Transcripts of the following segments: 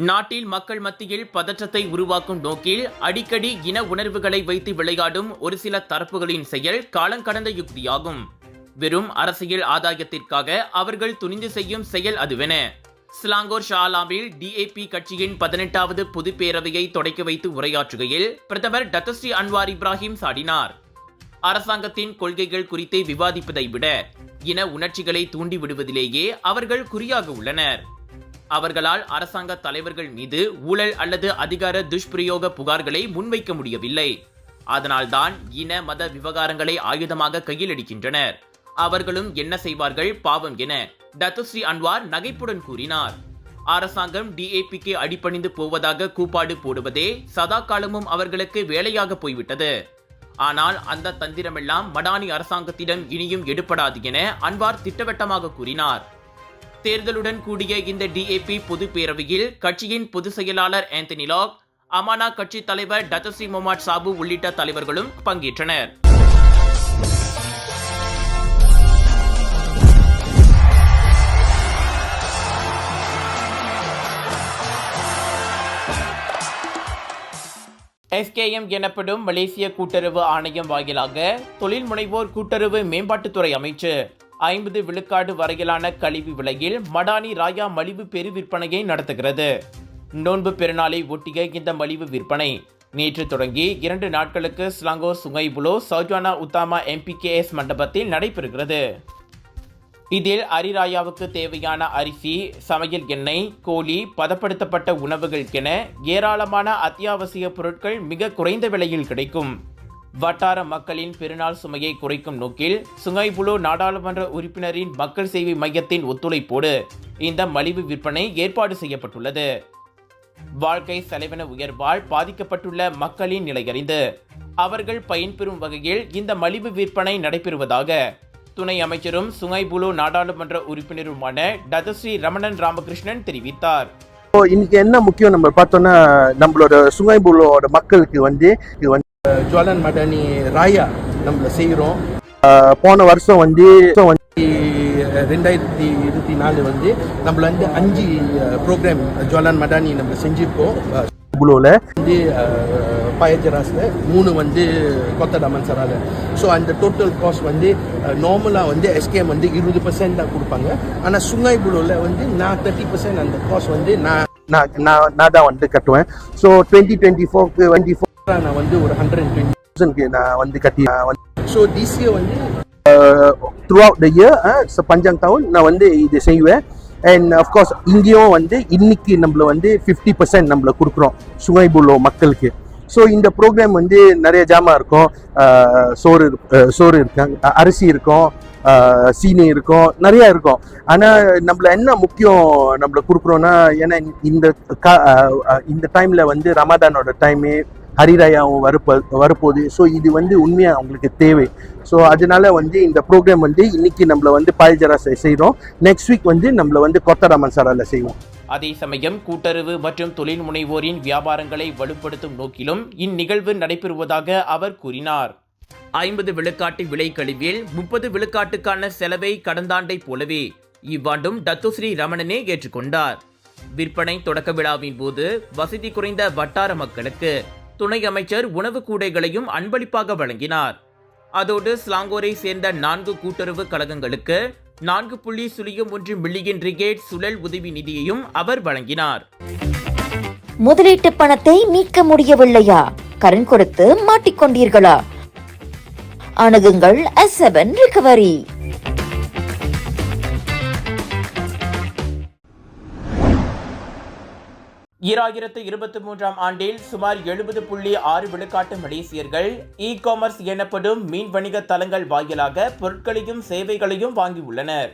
நாட்டில் மக்கள் மத்தியில் பதற்றத்தை உருவாக்கும் நோக்கில் அடிக்கடி இன உணர்வுகளை வைத்து விளையாடும் ஒரு சில தரப்புகளின் செயல் காலங்கடந்த யுக்தியாகும். வெறும் அரசியல் ஆதாயத்திற்காக அவர்கள் துணிந்து செய்யும் செயல் அதுவென ஸ்லாங்கோர் ஷாலாமில் டிஏபி கட்சியின் 18வது பொதுப்பேரவையை தொடக்கி வைத்து உரையாற்றுகையில் பிரதமர் டத்தஸ்ரீ அன்வார் இப்ராஹிம் சாடினார். அரசாங்கத்தின் கொள்கைகள் குறித்து விவாதிப்பதை விட இன உணர்ச்சிகளை தூண்டிவிடுவதிலேயே அவர்கள் குறியாக உள்ளனர். அவர்களால் அரசாங்க தலைவர்கள் மீது ஊழல் அல்லது அதிகார துஷ்பிரயோக புகார்களை முன்வைக்க முடியவில்லை. அதனால்தான் இன மத விவகாரங்களை ஆயுதமாக கையில் எடுக்கின்றனர். அவர்களும் என்ன செய்வார்கள் பாவம் என டத்தஸ்ரீ அன்வார் நகைப்புடன் கூறினார். அரசாங்கம் டிஏபிக்கு அடிபணிந்து போவதாக கூப்பாடு போடுவதே சதா காலமும் அவர்களுக்கு வேலையாக போய்விட்டது. ஆனால் அந்த தந்திரமெல்லாம் மடானி அரசாங்கத்திடம் இனியும் எடுபடாது என அன்வார் திட்டவட்டமாக கூறினார். தேர்தலுடன் கூடிய இந்த டிஏபி பொதுப்பேரவையில் கட்சியின் பொதுச் செயலாளர் ஆந்தனி லாக், அமானா கட்சி தலைவர் டத்தஸ்ரீ மொஹமட் சாபு உள்ளிட்ட தலைவர்களும் பங்கேற்றனர். SKM எனப்படும் மலேசிய கூட்டுறவு ஆணையம் வாயிலாக தொழில் முனைவோர் கூட்டுறவு மேம்பாட்டுத்துறை அமைச்சு 50 விழுக்காடு வரையிலான கழிவு விலையில் மடானி ராயா மலிவு பெரு விற்பனையை நடத்துகிறது. நோன்பு பெருநாளை ஒட்டிய இந்த மலிவு விற்பனை நேற்று தொடங்கி 2 நாட்களுக்கு ஸ்லாங்கோர் சுங்கைபுலோ சௌஜானா உத்தாமா MPKS மண்டபத்தில் நடைபெறுகிறது. இதில் அரிராயாவுக்கு தேவையான அரிசி, சமையல் எண்ணெய், கோழி, பதப்படுத்தப்பட்ட உணவுகள் என ஏராளமான அத்தியாவசிய பொருட்கள் மிக குறைந்த விலையில் கிடைக்கும். வட்டார மக்களின் பெருநாள் சுமையை குறைக்கும் நோக்கில் சுங்கைபுலோ நாடாளுமன்ற உறுப்பினரின் மக்கள் சேவை மையத்தின் ஒத்துழைப்போடு இந்த மலிவு விற்பனை ஏற்பாடு செய்யப்பட்டுள்ளது. வாழ்க்கை செலவின உயர்வால் பாதிக்கப்பட்டுள்ள மக்களின் நிலையறிந்து அவர்கள் பயன்பெறும் வகையில் இந்த மலிவு விற்பனை நடைபெறுவதாக துணை அமைச்சரும் சுங்கைபுலோ நாடாளுமன்ற உறுப்பினருமான டத்தஸ்ரீ ரமணன் ராமகிருஷ்ணன் தெரிவித்தார். இன்னைக்கு என்ன முக்கியம் நம்ம பார்த்தோம்னா, நம்மளோட சுங்கைபுலோட மக்களுக்கு ஜுவாலன் மடானி ராயா நம்மள செய்கிறோம். போன வருஷம் 2024 நம்மள 5 ப்ரோக்ராம் ஜுவாலன் மடானி நம்ம செஞ்சிருக்கோம். புலோல பயஜராஸ்ல 3 கொத்த டமன்சரால. ஸோ அந்த டோட்டல் காஸ்ட் நார்மலாக SKM 20% தான் கொடுப்பாங்க. ஆனால் சுங்கைபுலோல நான் 30% அந்த காஸ்ட் நான் தான் கட்டுவேன். ஸோ 2024 நான் ஒரு 120,000 நான் கட்டி. So this year throughout the year பஞ்சாங் டவுன் நான் இது செய்வேன். அண்ட் அஃப்கோர்ஸ் இங்கேயும் இன்னைக்கு நம்மள 50% நம்மள கொடுக்குறோம் சுங்கைபுலோ மக்களுக்கு. ஸோ இந்த ப்ரோக்ராம் நிறைய ஜாமான் இருக்கும். சோறு இருக்காங்க, அரிசி இருக்கும், சீனி இருக்கும், நிறையா இருக்கும். ஆனால் நம்மள என்ன முக்கியம் நம்மள கொடுக்குறோன்னா, ஏன்னா இந்த டைமில் ரமதானோட டைமு, ஹரிராயாவும் வரப்போகுது. ஸோ இது உண்மையாக அவங்களுக்கு தேவை. ஸோ அதனால இந்த ப்ரோக்ராம் இன்னைக்கு நம்மள பால்ஜரா செய்கிறோம். நெக்ஸ்ட் வீக் நம்மள கொத்தராமன் சரால செய்வோம். அதே சமயம் கூட்டுறவு மற்றும் தொழில் முனைவோரின் வியாபாரங்களை வலுப்படுத்தும் நோக்கிலும் இந்நிகழ்வு நடைபெறுவதாக அவர் கூறினார். 50 விழுக்காட்டு விலை கழிவில் 30 விழுக்காட்டுக்கான செலவை கடந்த ஆண்டை போலவே இவ்வாண்டும் டத்தஸ்ரீ ரமணனே ஏற்றுக்கொண்டார். விற்பனை தொடக்க விழாவின் போது வசதி குறைந்த வட்டார மக்களுக்கு துணை அமைச்சர் உணவு கூடைகளையும் அன்பளிப்பாக வழங்கினார். அதோடு ஸ்லாங்கோரை சேர்ந்த 4 கூட்டுறவு கழகங்களுக்கு 4.01 மில்லியன் ரிகேட் சுழல் உதவி நிதியையும் அவர் வழங்கினார். முதலீட்டு பணத்தை மீட்க முடியவில்லையா? கடன் கொடுத்து மாட்டிக்கொண்டீர்களா? அணுகுங்கள் S7 ரிகவரி. ஈராயிரத்து 23ஆம் ஆண்டில் சுமார் 70.6 விழுக்காட்டு மலேசியர்கள் காமர்ஸ் எனப்படும் மீன் வணிக தளங்கள் வாயிலாக பொருட்களையும் சேவைகளையும் வாங்கியுள்ளனர்.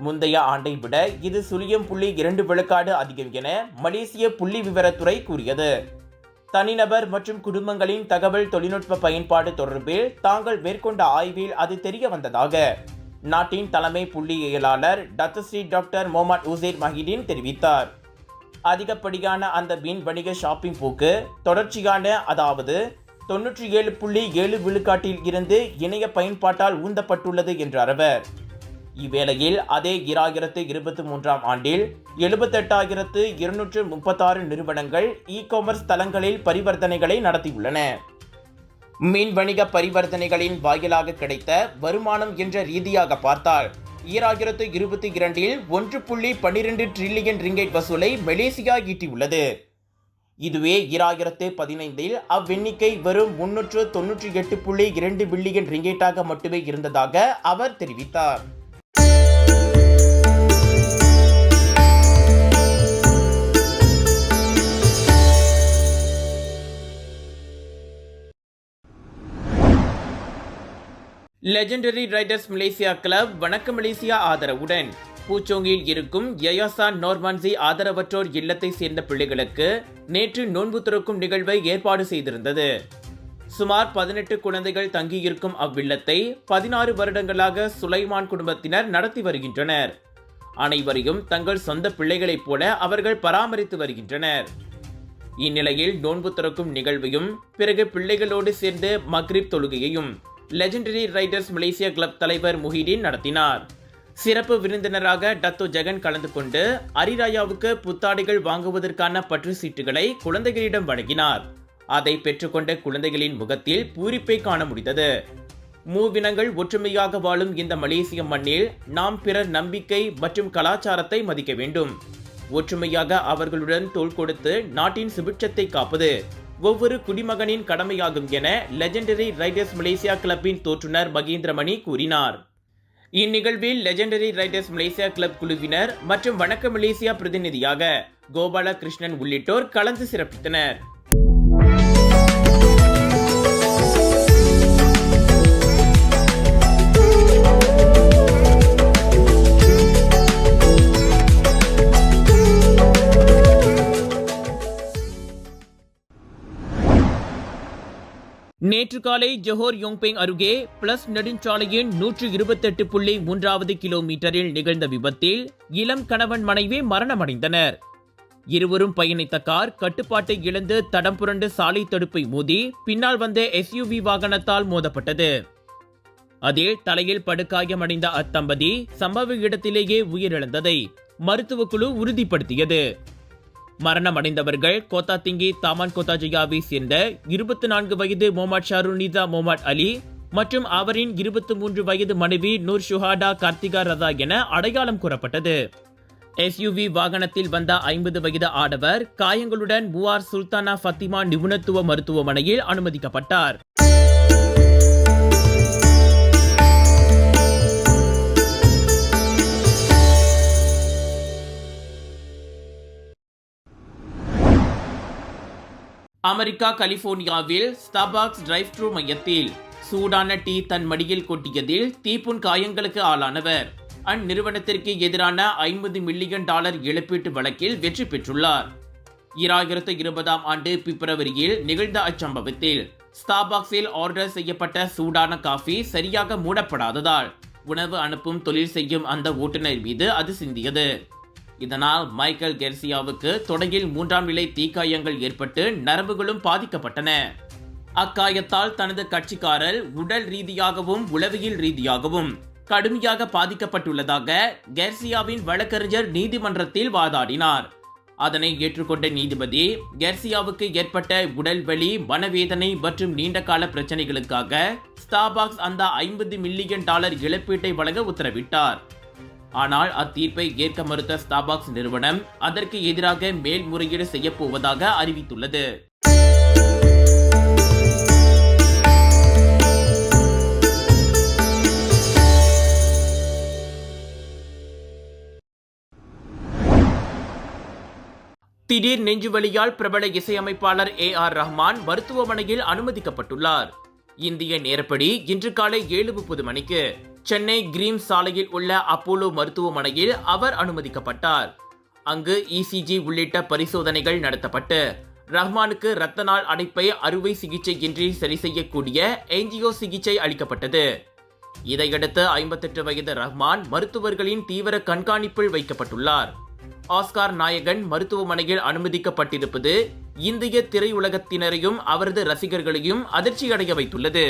முந்தைய ஆண்டை விட இது 0.2 விழுக்காடு அதிகம் என மலேசிய புள்ளி விவரத்துறை கூறியது. தனிநபர் மற்றும் குடும்பங்களின் தகவல் தொழில்நுட்ப பயன்பாடு தொடர்பில் தாங்கள் மேற்கொண்ட ஆய்வில் அது தெரிய வந்ததாக நாட்டின் தலைமை புள்ளியியலாளர் டத்தஸ்ரீ டாக்டர் மொஹமட் உசேர் மஹிதீன் தெரிவித்தார். அதிகப்படியான அந்த மீன் வணிக ஷாப்பிங் போக்கு தொடர்ச்சியான, அதாவது 97.7 விழுக்காட்டில் இருந்து இணைய பயன்பாட்டால் ஊந்தப்பட்டுள்ளது என்றார் அவர். இவ்வேளையில் அதே 2023ஆம் ஆண்டில் 78,236 நிறுவனங்கள் இ-காமர்ஸ் தளங்களில் பரிவர்த்தனைகளை நடத்தியுள்ளன. மீன் வணிக பரிவர்த்தனைகளின் வாயிலாக கிடைத்த வருமானம் என்ற ரீதியாக பார்த்தால் 2022இல் 1.12 டிரில்லியன் ரிங்கெட் வசூலை மலேசியா ஈட்டியுள்ளது. இதுவே 2015இல் அவ்வெண்ணிக்கை வெறும் 398.2 பில்லியன் ரிங்கெட்டாக மட்டுமே இருந்ததாக அவர் தெரிவித்தார். லெஜெண்டரி ரைடர்ஸ் மலேசியா கிளப் வணக்க மலேசியா ஆதரவுடன் பூச்சோங்கில் இருக்கும் யயாசான் நோர்மான்சி ஆதரவற்றோர் இல்லத்தை சேர்ந்த பிள்ளைகளுக்கு நேற்று நோன்பு துறக்கும் நிகழ்வை ஏற்பாடு செய்திருந்தது. சுமார் 18 குழந்தைகள் தங்கியிருக்கும் அவ்வில்லத்தை 16 வருடங்களாக சுலைமான் குடும்பத்தினர் நடத்தி வருகின்றனர். அனைவரையும் தங்கள் சொந்த பிள்ளைகளைப் போல அவர்கள் பராமரித்து வருகின்றனர். இந்நிலையில் நோன்பு துறக்கும் நிகழ்வையும் பிறகு பிள்ளைகளோடு சேர்ந்து மக்ரிப் தொழுகையையும் லெஜெண்டரி ரைடர்ஸ் மலேசியா கிளப் தலைவர் முஹிதீன் நடத்தினார். சிறப்பு விருந்தினராக டத்தோ ஜெகன் கலந்து கொண்டு அரிராயாவுக்கு புத்தாடைகள் வாங்குவதற்கான பற்று சீட்டுகளை குழந்தைகளிடம் வழங்கினார். அதை பெற்றுக்கொண்ட குழந்தைகளின் முகத்தில் பூரிப்பை காண முடிந்தது. மூவினங்கள் ஒற்றுமையாக வாழும் இந்த மலேசிய மண்ணில் நாம் பிறர் நம்பிக்கை மற்றும் கலாச்சாரத்தை மதிக்க வேண்டும். ஒற்றுமையாக அவர்களுடன் தோள் கொடுத்து நாட்டின் சுபிட்சத்தை காப்பது ஒவ்வொரு குடிமகனின் கடமையாகும் என லெஜெண்டரி ரைடர்ஸ் மலேசியா கிளப்பின் தோற்றுனர் மகேந்திரமணி கூறினார். இந்நிகழ்வில் லெஜெண்டரி ரைடர்ஸ் மலேசியா கிளப் குழுவினர் மற்றும் வணக்க மலேசியா பிரதிநிதியாக கோபால கிருஷ்ணன் உள்ளிட்டோர் கலந்து சிறப்பித்தனர். நேற்று காலை ஜொஹோர் யோங்பெங் அருகே பிளஸ் நெடுஞ்சாலையின் 128.3வது கிலோமீட்டரில் நிகழ்ந்த விபத்தில் இளம் கணவன் மனைவி மரணமடைந்தனர். இருவரும் பயணித்த கார் கட்டுப்பாட்டை இழந்து தடம் புரண்டு சாலை தடுப்பை மோதி பின்னால் வந்த SUV வாகனத்தால் மோதப்பட்டது. அதில் தலையில் படுகாயமடைந்த அத்தம்பதி சம்பவ இடத்திலேயே உயிரிழந்ததை மருத்துவ குழு உறுதிப்படுத்தியது. மரணமடைந்தவர்கள் கோத்தாத்திங்கி தாமான் கோத்தாஜயாவை சேர்ந்த 24 வயது மொஹமட் ஷாருனிதா மொஹமட் அலி மற்றும் அவரின் 23 வயது மனைவி நூர் ஷுஹாடா கார்த்திகா ரதா என அடையாளம் கூறப்பட்டது. SUV வாகனத்தில் வந்த 50 வயது ஆடவர் காயங்களுடன் மூவார் சுல்தானா ஃபத்திமா நிபுணத்துவ மருத்துவமனையில் அனுமதிக்கப்பட்டார். அமெரிக்கா கலிபோர்னியாவில் ஸ்டார்பாக்ஸ் டிரைவ் த்ரூ மையத்தில் சூடான டீ தன் மடியில் கொட்டியதில் தீப்புண் காயங்களுக்கு ஆளானவர் அந்நிறுவனத்திற்கு எதிரான $50 மில்லியன் இழப்பீட்டு வழக்கில் வெற்றி பெற்றுள்ளார். 2020ஆம் ஆண்டு பிப்ரவரியில் நிகழ்ந்த அச்சம்பவத்தில் ஸ்டார்பாக்ஸில் ஆர்டர் செய்யப்பட்ட சூடான காஃபி சரியாக மூடப்படாததால் உணவு அனுப்பும் தொழில் செய்யும் அந்த ஓட்டுநர் மீது அது சிந்தியது. இதனால் மைக்கேல் கெர்சியாவுக்கு தொடையில் 3ஆம் நிலை தீக்காயங்கள் ஏற்பட்டு நரம்புகளும் பாதிக்கப்பட்டன. அக்காயத்தால் தனது கட்சிக்காரர் உடல் ரீதியாகவும் உளவியல் ரீதியாகவும் கடுமையாக பாதிக்கப்பட்டுள்ளதாக கெர்சியாவின் வழக்கறிஞர் நீதிமன்றத்தில் வாதாடினார். அதனை ஏற்றுக்கொண்ட நீதிபதி கெர்சியாவுக்கு ஏற்பட்ட உடல்வலி, மனவேதனை மற்றும் நீண்டகால பிரச்சனைகளுக்காக ஸ்டார்பாக்ஸ் அந்த $50 மில்லியன் இழப்பீட்டை வழங்க உத்தரவிட்டார். ஆனால் அத்தீர்ப்பை ஏற்க மறுத்த ஸ்டார்பாக்ஸ் நிறுவனம் அதற்கு எதிராக மேல்முறையீடு செய்யப்போவதாக அறிவித்துள்ளது. திடீர் நெஞ்சுவலியால் பிரபல இசையமைப்பாளர் AR ரஹ்மான் மருத்துவமனையில் அனுமதிக்கப்பட்டுள்ளார். இந்திய நேரப்படி இன்று காலை 7:30 மணிக்கு சென்னை கிரீம் சாலையில் உள்ள அப்போலோ மருத்துவமனையில் அவர் அனுமதிக்கப்பட்டார். அங்கு ECG உள்ளிட்ட பரிசோதனைகள் நடத்தப்பட்டு ரஹ்மானுக்கு இரத்த நாள் அடைப்பை அறுவை சிகிச்சை இன்றி சரி செய்யக்கூடிய ஏஞ்சியோ சிகிச்சை அளிக்கப்பட்டது. இதையடுத்து 58 வயது ரஹ்மான் மருத்துவர்களின் தீவிர கண்காணிப்பில் வைக்கப்பட்டுள்ளார். ஆஸ்கார் நாயகன் மருத்துவமனையில் அனுமதிக்கப்பட்டிருப்பது இந்திய திரையுலகத்தினரையும் அவரது ரசிகர்களையும் அதிர்ச்சியடைய வைத்துள்ளது.